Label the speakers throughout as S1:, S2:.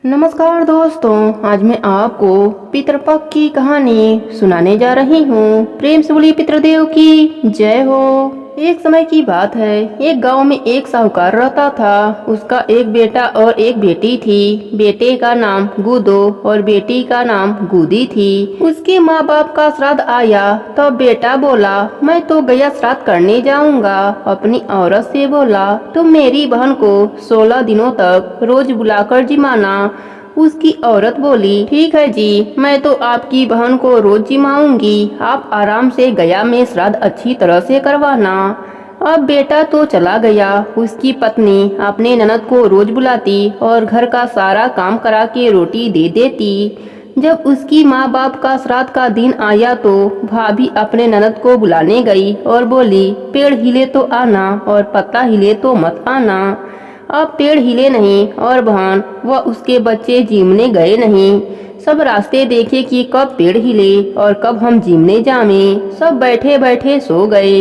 S1: नमस्कार दोस्तों, आज मैं आपको पितृपक्ष की कहानी सुनाने जा रही हूँ। प्रेम से बोलिए पितृदेव की जय हो। एक समय की बात है, एक गांव में एक साहूकार रहता था। उसका एक बेटा और एक बेटी थी। बेटे का नाम गुदो और बेटी का नाम गुदी थी। उसके माँ बाप का श्राद्ध आया तब बेटा बोला, मैं तो गया श्राद्ध करने जाऊंगा। अपनी औरत से बोला, तुम मेरी बहन को 16 दिनों तक रोज बुलाकर जिमाना। उसकी औरत बोली, ठीक है जी, मैं तो आपकी बहन को रोज जिमाऊंगी। आप आराम से गया में श्राद्ध अच्छी तरह से करवाना। अब बेटा तो चला गया। उसकी पत्नी अपने ननद को रोज बुलाती और घर का सारा काम करा के रोटी दे देती। जब उसकी माँ बाप का श्राद्ध का दिन आया तो भाभी अपने ननद को बुलाने गई और बोली, पेड़ हिले तो आना और पत्ता हिले तो मत आना। अब पेड़ हिले नहीं और बहन व उसके बच्चे जिमने गए नहीं। सब रास्ते देखे कि कब पेड़ हिले और कब हम जिमने जामे। सब बैठे बैठे सो गए,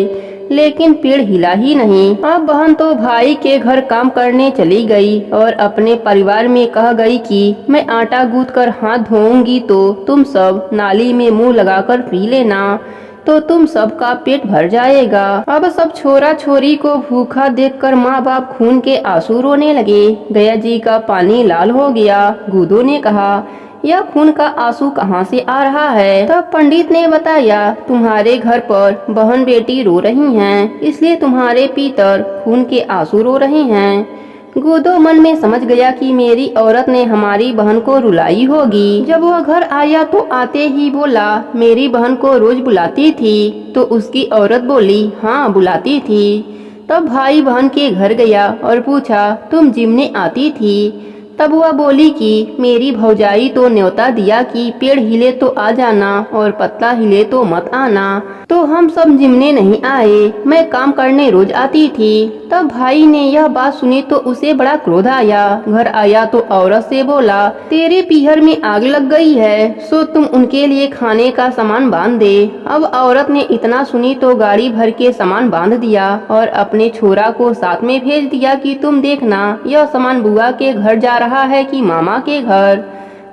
S1: लेकिन पेड़ हिला ही नहीं। अब बहन तो भाई के घर काम करने चली गई और अपने परिवार में कह गई कि मैं आटा गूंथ कर हाथ धोऊंगी तो तुम सब नाली में मुंह लगाकर पी लेना, तो तुम सबका पेट भर जाएगा। अब सब छोरा छोरी को भूखा देखकर माँ बाप खून के आंसू रोने लगे। गया जी का पानी लाल हो गया। गुदो ने कहा, यह खून का आंसू कहाँ से आ रहा है? तब पंडित ने बताया, तुम्हारे घर पर बहन बेटी रो रही हैं, इसलिए तुम्हारे पितर खून के आंसू रो रहे हैं। गुदो मन में समझ गया कि मेरी औरत ने हमारी बहन को रुलाई होगी। जब वह घर आया तो आते ही बोला, मेरी बहन को रोज बुलाती थी? तो उसकी औरत बोली, हाँ बुलाती थी। तब भाई बहन के घर गया और पूछा, तुम जिमने आती थी? तब वह बोली कि मेरी भौजाई तो न्योता दिया कि पेड़ हिले तो आ जाना और पत्ता हिले तो मत आना, तो हम सब जिमने नहीं आए। मैं काम करने रोज आती थी। तब भाई ने यह बात सुनी तो उसे बड़ा क्रोध आया। घर आया तो औरत से बोला, तेरे पीहर में आग लग गई है, सो तुम उनके लिए खाने का सामान बांध दे। अब औरत ने इतना सुनी तो गाड़ी भर के सामान बांध दिया और अपने छोरा को साथ में भेज दिया कि तुम देखना यह सामान बुआ के घर जा रहा है कि मामा के घर।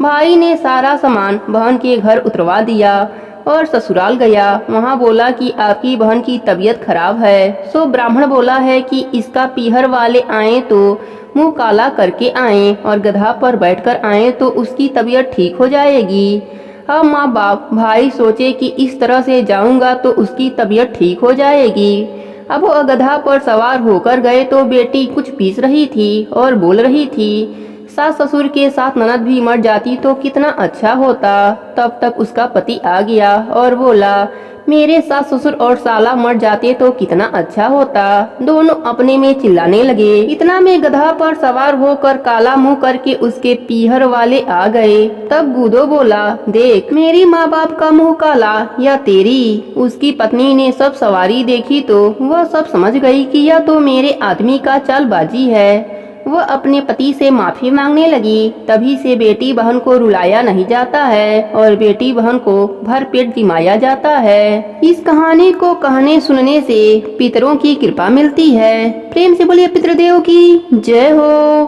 S1: भाई ने सारा सामान बहन के घर उतरवा दिया और ससुराल गया। वहाँ बोला कि आपकी बहन की तबीयत खराब है। सो ब्राह्मण बोला है कि इसका पीहर वाले आए तो मुंह काला करके आए और गधा पर बैठकर आए तो उसकी तबीयत ठीक हो जाएगी। अब माँ बाप भाई सोचे कि इस तरह से जाऊंगा तो उसकी तबीयत ठीक हो जाएगी। अब वो गधा पर सवार होकर गए तो बेटी कुछ पीस रही थी और बोल रही थी, सास ससुर के साथ ननद भी मर जाती तो कितना अच्छा होता। तब तक उसका पति आ गया और बोला, मेरे सास ससुर और साला मर जाते तो कितना अच्छा होता। दोनों अपने में चिल्लाने लगे। इतना में गधा पर सवार होकर काला मुंह करके उसके पीहर वाले आ गए। तब गुदो बोला, देख मेरी माँ बाप का मुंह काला या तेरी। उसकी पत्नी ने सब सवारी देखी तो वह सब समझ गई कि यह तो मेरे आदमी का चालबाजी है। वह अपने पति से माफी मांगने लगी। तभी से बेटी बहन को रुलाया नहीं जाता है और बेटी बहन को भर पेट जिमाया जाता है। इस कहानी को कहने सुनने से पितरों की कृपा मिलती है। प्रेम से बोलिए पितृदेव की जय हो।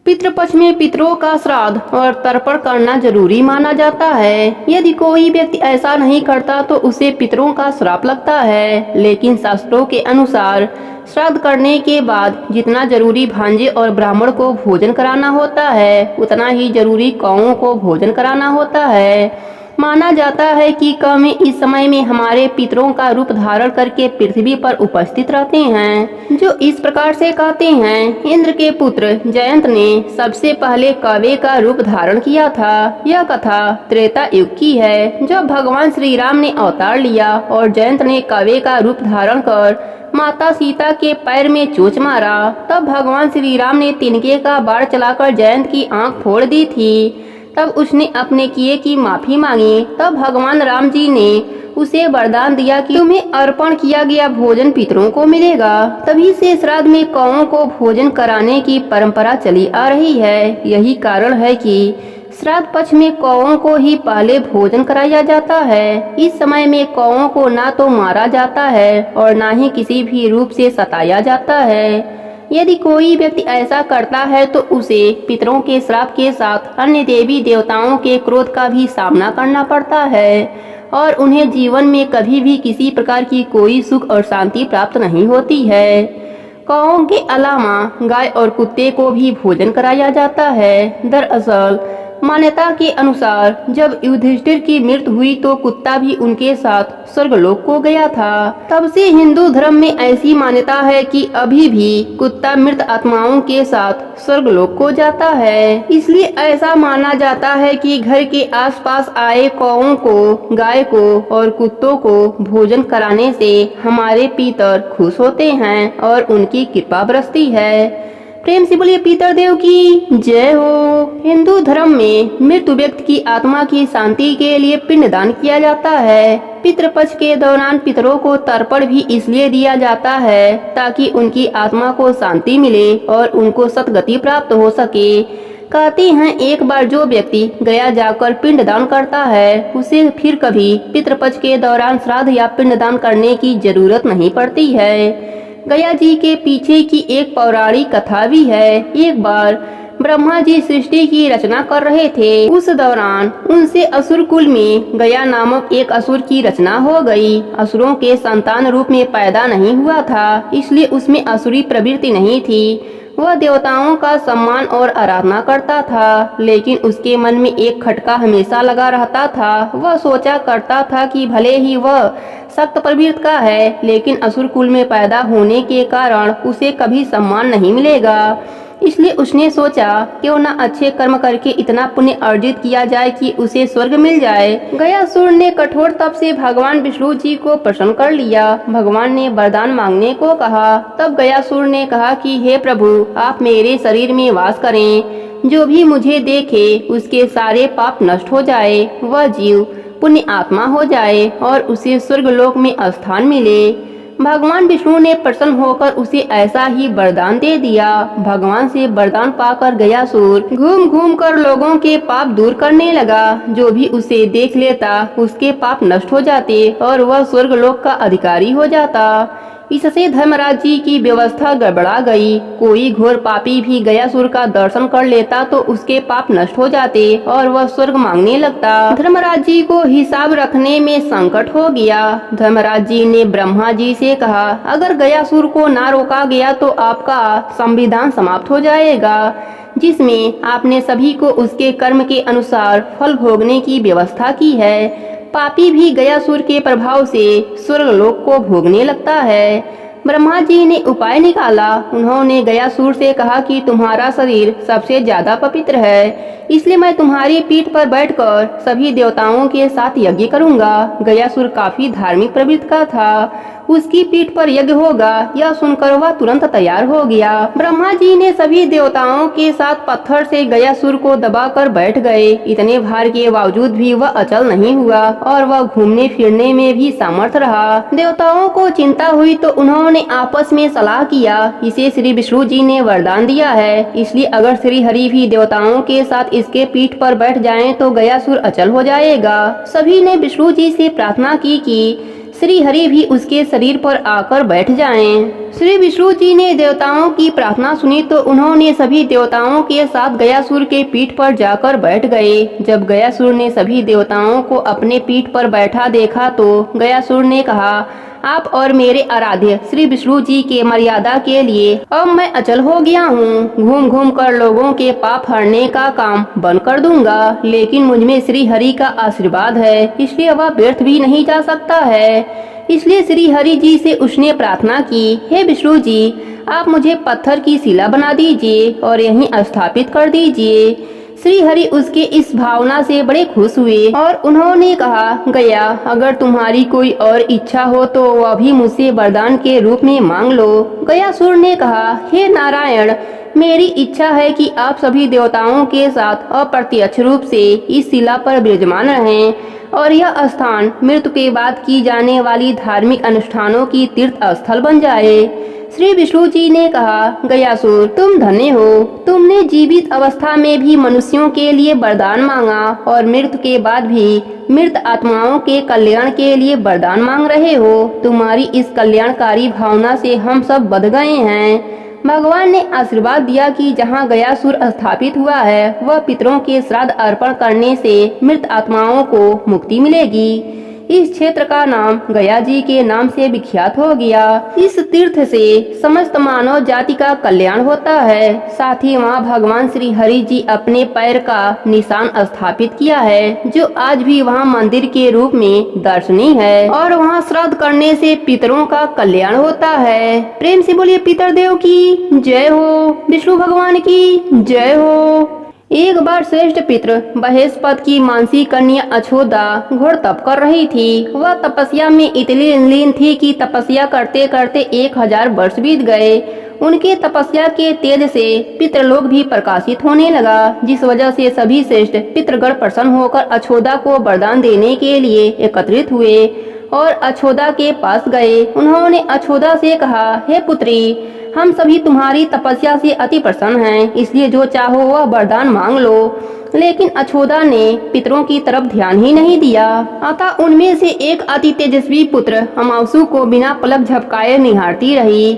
S1: पितृपक्ष में पितरों का श्राद्ध और तर्पण करना जरूरी माना जाता है। यदि कोई व्यक्ति ऐसा नहीं करता तो उसे पितरों का श्राप लगता है। लेकिन शास्त्रों के अनुसार श्राद्ध करने के बाद जितना जरूरी भांजे और ब्राह्मण को भोजन कराना होता है, उतना ही जरूरी कौओं को भोजन कराना होता है। माना जाता है कि कौ में इस समय में हमारे पितरों का रूप धारण करके पृथ्वी पर उपस्थित रहते हैं, जो इस प्रकार से कहते हैं। इंद्र के पुत्र जयंत ने सबसे पहले कौवे का रूप धारण किया था। यह कथा त्रेता युग की है, जब भगवान श्री राम ने अवतार लिया और जयंत ने कौवे का रूप धारण कर माता सीता के पैर में चोंच मारा। तब भगवान श्री राम ने तिनके का बाण चलाकर जयंत की आंख फोड़ दी थी। तब उसने अपने किए की माफी मांगी। तब भगवान राम जी ने उसे वरदान दिया कि तुम्हें अर्पण किया गया भोजन पितरों को मिलेगा। तभी से श्राद्ध में कौओं को भोजन कराने की परंपरा चली आ रही है। यही कारण है कि श्राद्ध पक्ष में कौओं को ही पहले भोजन कराया जाता है। इस समय में कौओं को ना तो मारा जाता है और ना ही किसी भी रूप से सताया जाता है। यदि कोई व्यक्ति ऐसा करता है तो उसे पितरों के श्राप के साथ अन्य देवी देवताओं के क्रोध का भी सामना करना पड़ता है और उन्हें जीवन में कभी भी किसी प्रकार की कोई सुख और शांति प्राप्त नहीं होती है। कौओं के अलावा गाय और कुत्ते को भी भोजन कराया जाता है। दरअसल मान्यता के अनुसार जब युधिष्ठिर की मृत्यु हुई तो कुत्ता भी उनके साथ स्वर्गलोक को गया था। तब से हिंदू धर्म में ऐसी मान्यता है कि अभी भी कुत्ता मृत आत्माओं के साथ स्वर्गलोक को जाता है। इसलिए ऐसा माना जाता है कि घर के आसपास आए कौओं को, गाय को और कुत्तों को भोजन कराने से हमारे पितर खुश होते हैं और उनकी कृपा बरसती है। प्रेम से बोलिए पितरदेव की जय हो। हिंदू धर्म में मृत व्यक्ति की आत्मा की शांति के लिए पिंडदान किया जाता है। पितृपक्ष के दौरान पितरों को तर्पण भी इसलिए दिया जाता है ताकि उनकी आत्मा को शांति मिले और उनको सद्गति प्राप्त हो सके। कहते हैं एक बार जो व्यक्ति गया जाकर पिंडदान करता है उसे फिर कभी पितृपक्ष के दौरान श्राद्ध या पिंडदान करने की जरूरत नहीं पड़ती है। गया जी के पीछे की एक पौराणिक कथा भी है। एक बार ब्रह्मा जी सृष्टि की रचना कर रहे थे। उस दौरान उनसे असुर कुल में गया नामक एक असुर की रचना हो गई। असुरों के संतान रूप में पैदा नहीं हुआ था, इसलिए उसमें असुरी प्रवृत्ति नहीं थी। वह देवताओं का सम्मान और आराधना करता था, लेकिन उसके मन में एक खटका हमेशा लगा रहता था। वह सोचा करता था कि भले ही वह सख्त प्रवृत्ति का है, लेकिन असुर कुल में पैदा होने के कारण उसे कभी सम्मान नहीं मिलेगा। इसलिए उसने सोचा क्यों न अच्छे कर्म करके इतना पुण्य अर्जित किया जाए कि उसे स्वर्ग मिल जाए। गयासुर ने कठोर तप से भगवान विष्णु जी को प्रसन्न कर लिया। भगवान ने वरदान मांगने को कहा। तब गयासुर ने कहा कि हे प्रभु, आप मेरे शरीर में वास करें। जो भी मुझे देखे उसके सारे पाप नष्ट हो जाए, वह जीव पुण्य आत्मा हो जाए और उसे स्वर्गलोक में स्थान मिले। भगवान विष्णु ने प्रसन्न होकर उसे ऐसा ही वरदान दे दिया। भगवान से वरदान पाकर गयासुर घूम घूम कर लोगों के पाप दूर करने लगा। जो भी उसे देख लेता उसके पाप नष्ट हो जाते और वह स्वर्गलोक का अधिकारी हो जाता। इससे धर्मराज जी की व्यवस्था गड़बड़ा गई। कोई घोर पापी भी गयासुर का दर्शन कर लेता तो उसके पाप नष्ट हो जाते और वह स्वर्ग मांगने लगता। धर्मराज जी को हिसाब रखने में संकट हो गया। धर्मराज जी ने ब्रह्मा जी से कहा, अगर गयासुर को ना रोका गया तो आपका संविधान समाप्त हो जाएगा, जिसमें आपने सभी को उसके कर्म के अनुसार फल भोगने की व्यवस्था की है। पापी भी गयासुर के प्रभाव से स्वर्गलोक को भोगने लगता है। ब्रह्मा जी ने उपाय निकाला। उन्होंने गयासुर से कहा कि तुम्हारा शरीर सबसे ज्यादा पवित्र है, इसलिए मैं तुम्हारी पीठ पर बैठकर सभी देवताओं के साथ यज्ञ करूंगा। गयासुर काफी धार्मिक प्रवृत्ति का था। उसकी पीठ पर यज्ञ होगा यह सुनकर वह तुरंत तैयार हो गया। ब्रह्मा जी ने सभी देवताओं के साथ पत्थर से गयासुर को दबाकर बैठ गए। इतने भार के बावजूद भी वह अचल नहीं हुआ और वह घूमने फिरने में भी समर्थ रहा। देवताओं को चिंता हुई तो उन्होंने आपस में सलाह किया। इसे श्री विष्णु जी ने वरदान दिया है, इसलिए अगर श्री हरि भी देवताओं के साथ इसके पीठ पर बैठ जाएं तो गयासुर अचल हो जाएगा। सभी ने विष्णु जी से प्रार्थना की कि श्री हरि भी उसके शरीर पर आकर बैठ जाएं। श्री विष्णु जी ने देवताओं की प्रार्थना सुनी तो उन्होंने सभी देवताओं के साथ गयासुर के पीठ पर जाकर बैठ गए। जब गयासुर ने सभी देवताओं को अपने पीठ पर बैठा देखा तो गयासुर ने कहा, आप और मेरे आराध्य श्री विष्णु जी के मर्यादा के लिए अब मैं अचल हो गया हूँ। घूम घूम कर लोगों के पाप हरने का काम बंद कर दूंगा, लेकिन मुझमें श्री हरि का आशीर्वाद है, इसलिए वह व्यर्थ भी नहीं जा सकता है। इसलिए श्री हरि जी से उसने प्रार्थना की, हे विष्णु जी, आप मुझे पत्थर की शिला बना दीजिए और यहीं स्थापित कर दीजिए। श्री हरि उसके इस भावना से बड़े खुश हुए और उन्होंने कहा, गया, अगर तुम्हारी कोई और इच्छा हो तो वह भी मुझसे वरदान के रूप में मांग लो। गयासुर ने कहा, हे नारायण, मेरी इच्छा है कि आप सभी देवताओं के साथ अप्रत्यक्ष रूप से इस शिला पर विराजमान रहें और यह स्थान मृत्यु के बाद की जाने वाली धार्मिक अनुष्ठानों की तीर्थ स्थल बन जाए। श्री विष्णु जी ने कहा, गयासुर, तुम धन्य हो। तुमने जीवित अवस्था में भी मनुष्यों के लिए वरदान मांगा और मृत्यु के बाद भी मृत आत्माओं के कल्याण के लिए वरदान मांग रहे हो। तुम्हारी इस कल्याणकारी भावना से हम सब बध गए हैं। भगवान ने आशीर्वाद दिया कि जहाँ गयासुर स्थापित हुआ है वह पितरों के श्राद्ध अर्पण करने से मृत आत्माओं को मुक्ति मिलेगी। इस क्षेत्र का नाम गया जी के नाम से विख्यात हो गया। इस तीर्थ से समस्त मानव जाति का कल्याण होता है। साथ ही वहाँ भगवान श्री हरि जी अपने पैर का निशान स्थापित किया है, जो आज भी वहाँ मंदिर के रूप में दर्शनीय है। और वहाँ श्राद्ध करने से पितरों का कल्याण होता है। प्रेम से बोलिए पितरदेव की जय हो, विष्णु भगवान की जय हो। एक बार श्रेष्ठ पितृ बृहस्पति की मानसी कन्या अछोदा घोर तप कर रही थी। वह तपस्या में इतनी लीन थी कि तपस्या करते करते 1000 वर्ष बीत गए। उनके तपस्या के तेज से पितृलोक भी प्रकाशित होने लगा, जिस वजह से सभी श्रेष्ठ पितृगण प्रसन्न होकर अछोदा को वरदान देने के लिए एकत्रित हुए और अछोदा के पास गए। उन्होंने अछोदा से कहा, हे पुत्री, हम सभी तुम्हारी तपस्या से अति प्रसन्न हैं, इसलिए जो चाहो वह वरदान मांग लो। लेकिन अछोदा ने पितरों की तरफ ध्यान ही नहीं दिया। अतः उनमें से एक अति तेजस्वी पुत्र अमावसु को बिना पलक झपकाए निहारती रही।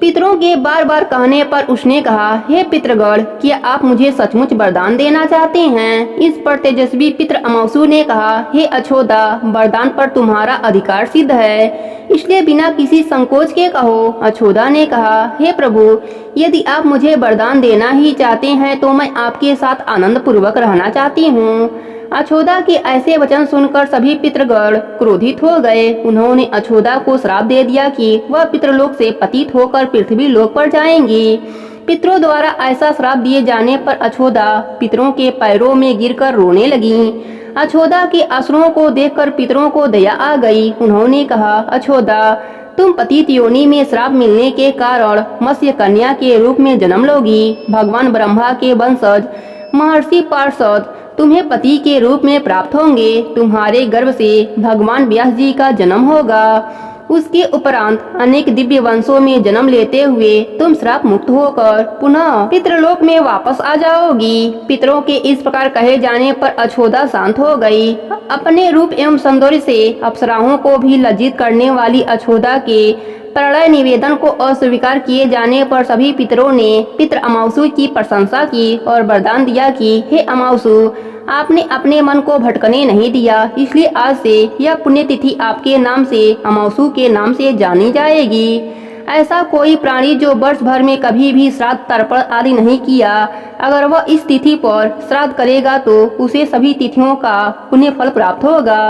S1: पितरों के बार बार कहने पर उसने कहा, हे पितृगण, क्या आप मुझे सचमुच वरदान देना चाहते हैं? इस पर तेजस्वी पितृ अमावसु ने कहा, हे अछोदा, वरदान पर तुम्हारा अधिकार सिद्ध है, इसलिए बिना किसी संकोच के कहो। अछोदा ने कहा, हे प्रभु, यदि आप मुझे वरदान देना ही चाहते हैं तो मैं आपके साथ आनंद पूर्वक रहना चाहती हूँ। अछोदा के ऐसे वचन सुनकर सभी पितृगण क्रोधित हो गए। उन्होंने अछोदा को श्राप दे दिया कि वह पितृलोक से पतित होकर पृथ्वी लोक पर जाएंगी। पितरों द्वारा ऐसा श्राप दिए जाने पर अछोदा पितरों के पैरों में गिरकर रोने लगी। अछोदा के आंसुओं को देखकर पितरों को दया आ गई। उन्होंने कहा, अछोदा, तुम पतित योनि में श्राप मिलने के कारण मत्स्य कन्या के रूप में जन्म लोगी। भगवान ब्रह्मा के वंशज महर्षि पार्षद तुम्हें पति के रूप में प्राप्त होंगे। तुम्हारे गर्भ से भगवान व्यास जी का जन्म होगा। उसके उपरांत अनेक दिव्य वंशों में जन्म लेते हुए तुम श्राप मुक्त होकर पुनः पितृलोक में वापस आ जाओगी। पितरों के इस प्रकार कहे जाने पर अछोदा शांत हो गई। अपने रूप एवं सौंदर्य से अप्सराओं को भी लज्जित करने वाली अछोदा के प्रणय निवेदन को अस्वीकार किए जाने पर सभी पितरों ने पितृ अमावसु की प्रशंसा की और वरदान दिया कि हे अमावसु, आपने अपने मन को भटकने नहीं दिया, इसलिए आज से यह पुण्यतिथि आपके नाम से अमावसु के नाम से जानी जाएगी। ऐसा कोई प्राणी जो वर्ष भर में कभी भी श्राद्ध तर्पण आदि नहीं किया, अगर वह इस तिथि पर श्राद्ध करेगा तो उसे सभी तिथियों का पुण्य फल प्राप्त होगा।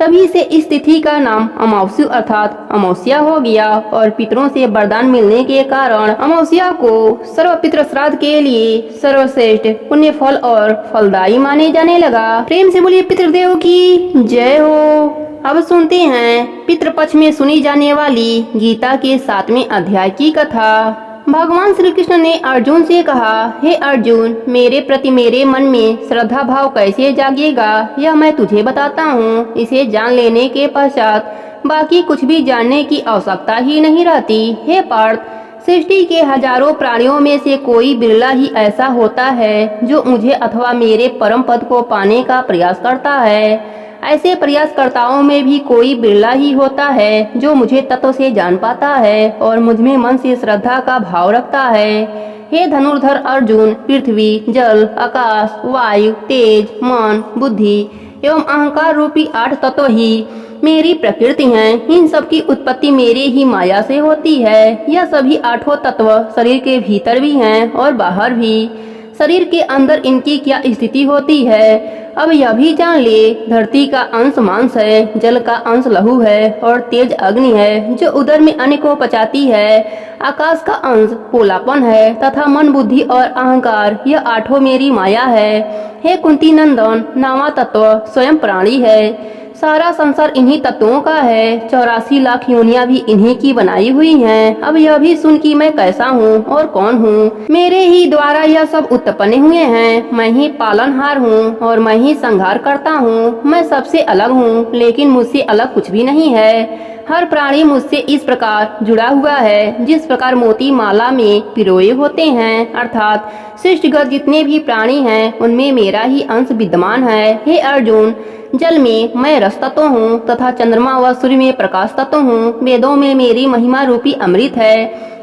S1: तभी से इस तिथि का नाम अमावस्या अर्थात अमावस्या हो गया और पितरों से वरदान मिलने के कारण अमावस्या को सर्व पितृ श्राद्ध के लिए सर्वश्रेष्ठ पुण्य फल और फलदायी माने जाने लगा। प्रेम से बोलिए पितृदेव की जय हो। अब सुनते हैं पितृपक्ष में सुनी जाने वाली गीता के 7वें अध्याय की कथा। भगवान श्री कृष्ण ने अर्जुन से कहा, हे अर्जुन, मेरे प्रति मेरे मन में श्रद्धा भाव कैसे जागेगा यह मैं तुझे बताता हूँ। इसे जान लेने के पश्चात बाकी कुछ भी जानने की आवश्यकता ही नहीं रहती। हे पार्थ, सृष्टि के हजारों प्राणियों में से कोई बिरला ही ऐसा होता है जो मुझे अथवा मेरे परम पद को पाने का प्रयास करता है। ऐसे प्रयासकर्ताओं में भी कोई बिरला ही होता है जो मुझे तत्व से जान पाता है और मुझ में मन से श्रद्धा का भाव रखता है। हे धनुर्धर अर्जुन, पृथ्वी, जल, आकाश, वायु, तेज, मन, बुद्धि एवं अहंकार रूपी 8 तत्व ही मेरी प्रकृति हैं। इन सब की उत्पत्ति मेरे ही माया से होती है। यह सभी 8 तत्व शरीर के भीतर भी हैं और बाहर भी। शरीर के अंदर इनकी क्या स्थिति होती है अब यह भी जान ले। धरती का अंश मांस है, जल का अंश लहू है और तेज अग्नि है जो उदर में अन्न को पचाती है। आकाश का अंश पोलापन है तथा मन, बुद्धि और अहंकार यह 8 मेरी माया है। हे कुंती नंदन, 9वां तत्व स्वयं प्राणी है। सारा संसार इन्हीं तत्वों का है। 84 लाख योनियां भी इन्हीं की बनाई हुई हैं। अब यह भी सुन कि मैं कैसा हूँ और कौन हूँ। मेरे ही द्वारा यह सब उत्पन्न हुए हैं। मैं ही पालनहार हूँ और मैं ही संहार करता हूँ। मैं सबसे अलग हूँ, लेकिन मुझसे अलग कुछ भी नहीं है। हर प्राणी मुझसे इस प्रकार जुड़ा हुआ है जिस प्रकार मोती माला में पिरोए होते हैं, अर्थात सृष्टिगत जितने भी प्राणी हैं उनमें मेरा ही अंश विद्यमान है। हे अर्जुन, जल में मैं रस तत्व हूँ तथा चंद्रमा व सूर्य में प्रकाश तत्व हूँ। वेदों में मेरी महिमा रूपी अमृत है।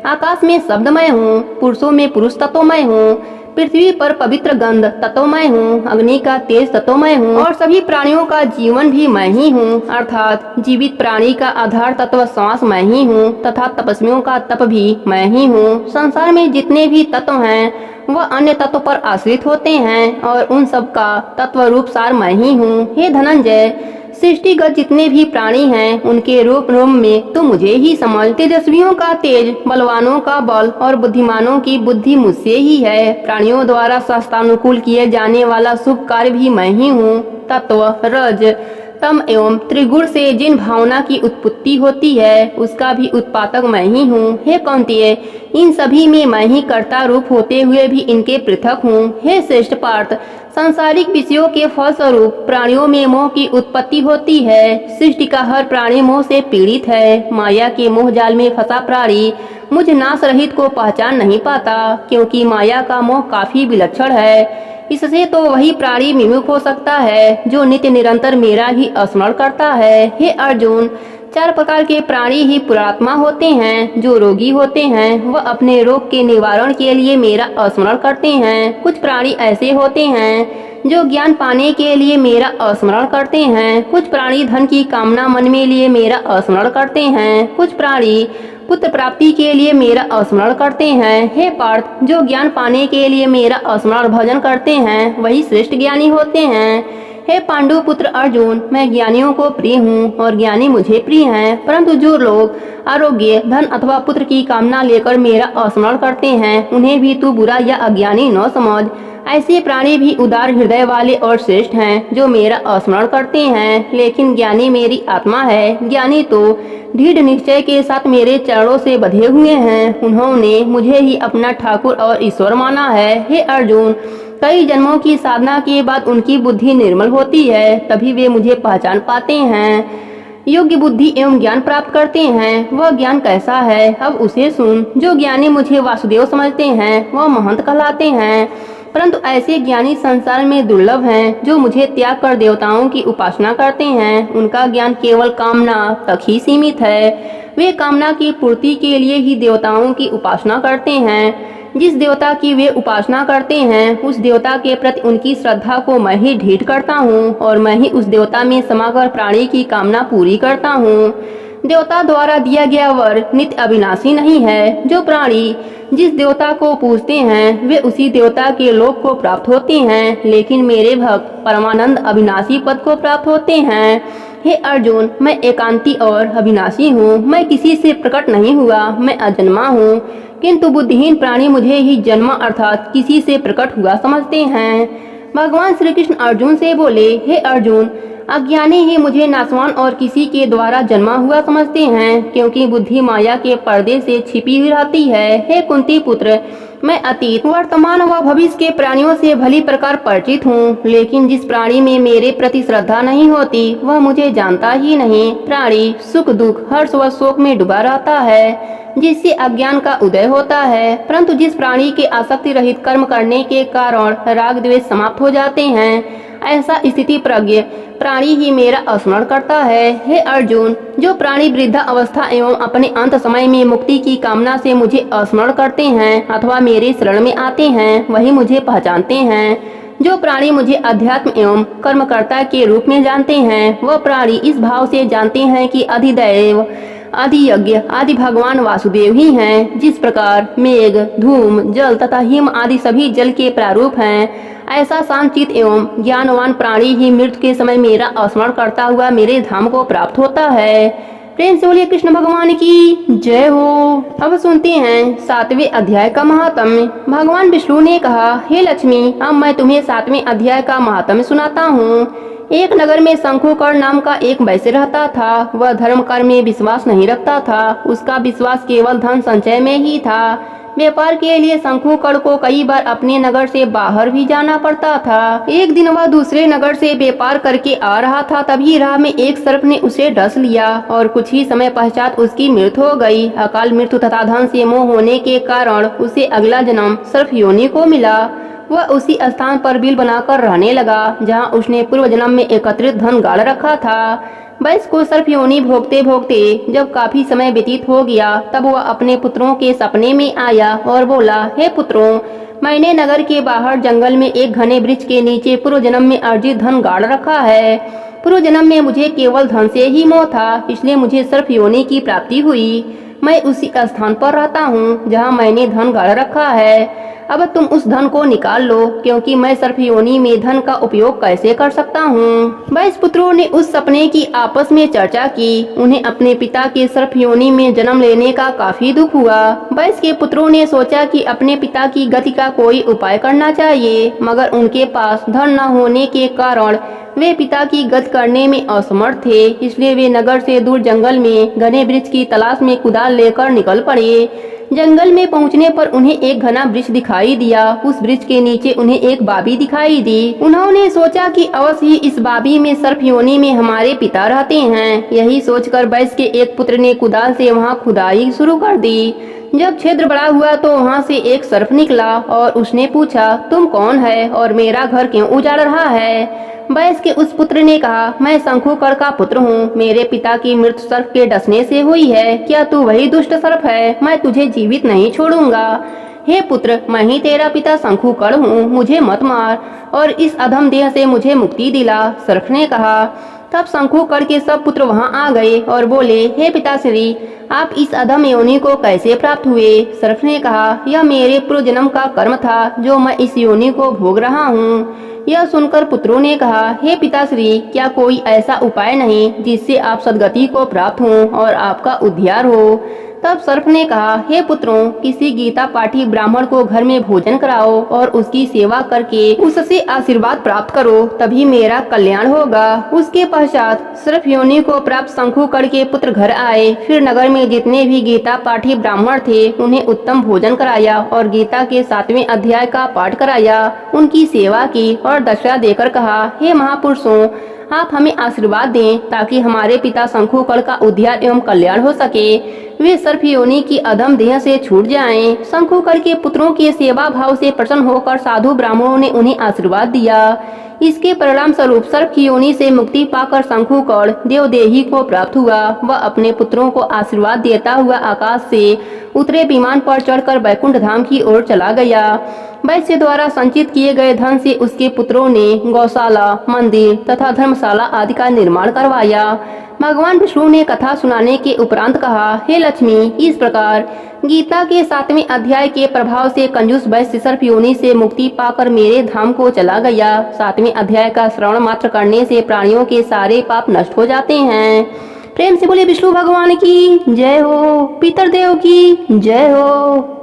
S1: आकाश में शब्दमय हूँ, पुरुषों में पुरुष तत्वमय हूँ। पृथ्वी पर पवित्र गंध तत्वमय हूँ, अग्नि का तेज तत्वमय हूँ और सभी प्राणियों का जीवन भी मैं ही हूँ, अर्थात जीवित प्राणी का आधार तत्व श्वास मैं ही हूँ तथा तपस्वियों का तप भी मैं ही हूँ। संसार में जितने भी तत्व हैं वह अन्य तत्व पर आश्रित होते हैं और उन सब का तत्व रूप सार मैं ही हूँ। हे धनंजय, सृष्टिगत जितने भी प्राणी हैं उनके रूप रूप में तो मुझे ही समझ। तेजस्वियों का तेज, बलवानों का बल और बुद्धिमानों की बुद्धि मुझसे ही है। प्राणियों द्वारा शास्त्रानुकूल किए जाने वाला शुभ कार्य भी मैं ही हूँ। तत्व रज तम एवं त्रिगुण से जिन भावना की उत्पत्ति होती है उसका भी उत्पादक मैं ही हूँ। हे कौन्तेय, इन सभी में मैं ही कर्ता रूप होते हुए भी इनके पृथक हूँ। हे श्रेष्ठ पार्थ, सांसारिक विषयों के फलस्वरूप प्राणियों में मोह की उत्पत्ति होती है। सृष्टि का हर प्राणी मोह से पीड़ित है। माया के मोह जाल में फंसा प्राणी मुझ नाश रहित को पहचान नहीं पाता, क्योंकि माया का मोह काफी विलक्षण है। इससे तो वही प्राणी विमुख हो सकता है जो नित्य निरंतर मेरा ही स्मरण करता है। हे अर्जुन, 4 प्रकार के प्राणी ही पुरात्मा होते हैं। जो रोगी होते हैं वह अपने रोग के निवारण के लिए मेरा स्मरण करते हैं। कुछ प्राणी ऐसे होते हैं जो ज्ञान पाने के लिए मेरा स्मरण करते हैं। कुछ प्राणी धन की कामना मन में लिए मेरा स्मरण करते हैं। कुछ प्राणी पुत्र प्राप्ति के लिए मेरा स्मरण करते हैं। हे पार्थ, जो ज्ञान पाने के लिए मेरा स्मरण भजन करते हैं वही श्रेष्ठ ज्ञानी होते हैं। हे पांडु पुत्र अर्जुन, मैं ज्ञानियों को प्रिय हूँ और ज्ञानी मुझे प्रिय हैं, परंतु जो लोग आरोग्य, धन अथवा पुत्र की कामना लेकर मेरा स्मरण करते हैं उन्हें भी तू बुरा या अज्ञानी न समझ। ऐसे प्राणी भी उदार हृदय वाले और श्रेष्ठ हैं जो मेरा स्मरण करते हैं। लेकिन ज्ञानी मेरी आत्मा है। ज्ञानी तो दृढ़ निश्चय के साथ मेरे चरणों से बंधे हुए हैं। उन्होंने मुझे ही अपना ठाकुर और ईश्वर माना है। हे अर्जुन, कई जन्मों की साधना के बाद उनकी बुद्धि निर्मल होती है, तभी वे मुझे पहचान पाते हैं, योग्य बुद्धि एवं ज्ञान प्राप्त करते हैं। वह ज्ञान कैसा है अब उसे सुन। जो ज्ञानी मुझे वासुदेव समझते हैं वह महंत कहलाते हैं, परंतु ऐसे ज्ञानी संसार में दुर्लभ हैं जो मुझे त्याग कर देवताओं की उपासना करते हैं। उनका ज्ञान केवल कामना तक ही सीमित है। वे कामना की पूर्ति के लिए ही देवताओं की उपासना करते हैं। जिस देवता की वे उपासना करते हैं उस देवता के प्रति उनकी श्रद्धा को मैं ही ढीठ करता हूँ और मैं ही उस देवता में समाकर प्राणी की कामना पूरी करता हूँ। देवता द्वारा दिया गया वर नित्य अविनाशी नहीं है। जो प्राणी जिस देवता को पूजते हैं वे उसी देवता के लोक को प्राप्त होते हैं, लेकिन मेरे भक्त परमानंद अविनाशी पद को प्राप्त होते हैं। हे अर्जुन, मैं एकांती और अविनाशी हूँ। मैं किसी से प्रकट नहीं हुआ, मैं अजन्मा हूँ, किंतु बुद्धिहीन प्राणी मुझे ही जन्मा अर्थात किसी से प्रकट हुआ समझते हैं। भगवान श्री कृष्ण अर्जुन से बोले, हे अर्जुन, अज्ञानी ही मुझे नासवान और किसी के द्वारा जन्मा हुआ समझते हैं, क्योंकि बुद्धि माया के पर्दे से छिपी हुई रहती है। हे कुंती पुत्र, मैं अतीत, वर्तमान व भविष्य के प्राणियों से भली प्रकार परिचित हूँ, लेकिन जिस प्राणी में मेरे प्रति श्रद्धा नहीं होती वह मुझे जानता ही नहीं। प्राणी सुख दुख हर्ष व शोक में डूबा रहता है, जिससे अज्ञान का उदय होता है, परंतु जिस प्राणी के आसक्ति रहित कर्म करने के कारण राग द्वेष समाप्त हो जाते हैं, ऐसा स्थिति प्रज्ञ प्राणी ही मेरा स्मरण करता है। हे अर्जुन, जो प्राणी वृद्धा अवस्था एवं अपने अंत समय में मुक्ति की कामना से मुझे स्मरण करते हैं अथवा मेरे शरण में आते हैं वही मुझे पहचानते हैं। जो प्राणी मुझे अध्यात्म एवं कर्मकर्ता के रूप में जानते हैं वह प्राणी इस भाव से जानते हैं कि अधिदैव, आदि यज्ञ आदि भगवान वासुदेव ही हैं। जिस प्रकार मेघ, धूम, जल तथा हिम आदि सभी जल के प्रारूप हैं, ऐसा शांतचित एवं ज्ञानवान प्राणी ही मृत्यु के समय मेरा स्मरण करता हुआ मेरे धाम को प्राप्त होता है। प्रेम से बोलिए कृष्ण भगवान की जय हो। अब सुनते हैं 7वें अध्याय का महात्म्य। भगवान विष्णु ने कहा, हे लक्ष्मी, अब मैं तुम्हें 7वें अध्याय का महात्म्य सुनाता हूँ। एक नगर में शंखुकर नाम का एक वैश्य रहता था। वह धर्म कर्म में विश्वास नहीं रखता था। उसका विश्वास केवल धन संचय में ही था। व्यापार के लिए शंकुकण को कई बार अपने नगर से बाहर भी जाना पड़ता था। एक दिन वह दूसरे नगर से व्यापार करके आ रहा था, तभी राह में एक सर्प ने उसे डस लिया और कुछ ही समय पश्चात उसकी मृत्यु हो गई। अकाल मृत्यु तथा धन से मोह होने के कारण उसे अगला जन्म सर्प योनि को मिला। वह उसी स्थान पर बिल बनाकर रहने लगा जहाँ उसने पूर्व जन्म में एकत्रित धन गाड़ रखा था। वैश्य को सर्प योनि भोगते भोगते जब काफी समय व्यतीत हो गया, तब वह अपने पुत्रों के सपने में आया और बोला, हे पुत्रों, मैंने नगर के बाहर जंगल में एक घने वृक्ष के नीचे पूर्व जन्म में अर्जित धन गाड़ रखा है। पूर्व जन्म में मुझे केवल धन से ही मोह था, इसलिए मुझे सर्प योनि की प्राप्ति हुई। मैं उसी स्थान पर रहता हूँ जहाँ मैंने धन गाड़ रखा है। अब तुम उस धन को निकाल लो, क्योंकि मैं सर्प योनि में धन का उपयोग कैसे कर सकता हूँ। वैश्य पुत्रों ने उस सपने की आपस में चर्चा की। उन्हें अपने पिता के सर्प योनि में जन्म लेने का काफी दुख हुआ। वैश्य के पुत्रों ने सोचा कि अपने पिता की गति का कोई उपाय करना चाहिए, मगर उनके पास धन न होने के कारण वे पिता की गति करने में असमर्थ थे। इसलिए वे नगर से दूर जंगल में घने वृक्ष की तलाश में कुदाल लेकर निकल पड़े। जंगल में पहुंचने पर उन्हें एक घना वृक्ष दिखाई दिया। उस वृक्ष के नीचे उन्हें एक बाबी दिखाई दी। उन्होंने सोचा कि अवश्य ही इस बाबी में सर्प योनि में हमारे पिता रहते हैं। यही सोचकर वैश्य के एक पुत्र ने कुदाल से वहां खुदाई शुरू कर दी। जब छेद बड़ा हुआ तो वहां से एक सर्प निकला और उसने पूछा, तुम कौन है और मेरा घर क्यों उजाड़ रहा है। वैश्य के उस पुत्र ने कहा, मैं शंकुकण का पुत्र हूँ। मेरे पिता की मृत्यु सर्प के डसने से हुई है। क्या तू वही दुष्ट सर्प है? मैं तुझे जीवित नहीं छोड़ूंगा। हे पुत्र, मैं ही तेरा पिता शंकुकण हूँ, मुझे मत मार और इस अधम देह से मुझे मुक्ति दिला। सर्प ने कहा। तब शंकुकण के सब पुत्र वहां आ गए और बोले, हे पिताश्री, आप इस अधम योनि को कैसे प्राप्त हुए? सर्प ने कहा, यह मेरे पूर्व जन्म का कर्म था जो मैं इस योनि को भोग रहा हूँ। यह सुनकर पुत्रों ने कहा, हे पिताश्री, क्या कोई ऐसा उपाय नहीं जिससे आप सदगति को प्राप्त हों और आपका उद्धार हो? तब सर्प ने कहा, हे पुत्रों, किसी गीता पाठी ब्राह्मण को घर में भोजन कराओ और उसकी सेवा करके उससे आशीर्वाद प्राप्त करो, तभी मेरा कल्याण होगा। उसके पश्चात सर्प योनि को प्राप्त शंकुकण के पुत्र घर आए। फिर नगर में जितने भी गीता पाठी ब्राह्मण थे उन्हें उत्तम भोजन कराया और गीता के 7वें अध्याय का पाठ कराया, उनकी सेवा की और दक्षिणा देकर कहा, हे महापुरुषों, आप हमें आशीर्वाद दें ताकि हमारे पिता शंकुकण का उद्धार एवं कल्याण हो सके, वे सर्प योनि की अधम देह से छूट जाएं। शंकुकण के पुत्रों के सेवा भाव से प्रसन्न होकर साधु ब्राह्मणों ने उन्हें आशीर्वाद दिया। इसके परिणाम स्वरूप सर्प की योनि से मुक्ति पाकर शंकुकण देवदेही को प्राप्त हुआ। वह अपने पुत्रों को आशीर्वाद देता हुआ आकाश से उतरे विमान पर चढ़कर वैकुंठ धाम की ओर चला गया। वैश्य द्वारा संचित किए गए धन से उसके पुत्रों ने गौशाला, मंदिर तथा धर्मशाला आदि का निर्माण करवाया। भगवान विष्णु ने कथा सुनाने के उपरांत कहा, हे लक्ष्मी, इस प्रकार गीता के 7वें अध्याय के प्रभाव से कंजूस वैश्य सर्प योनि से मुक्ति पाकर मेरे धाम को चला गया। 7वें अध्याय का श्रवण मात्र करने से प्राणियों के सारे पाप नष्ट हो जाते हैं। प्रेम से बोले विष्णु भगवान की जय हो, पितरदेव की जय हो।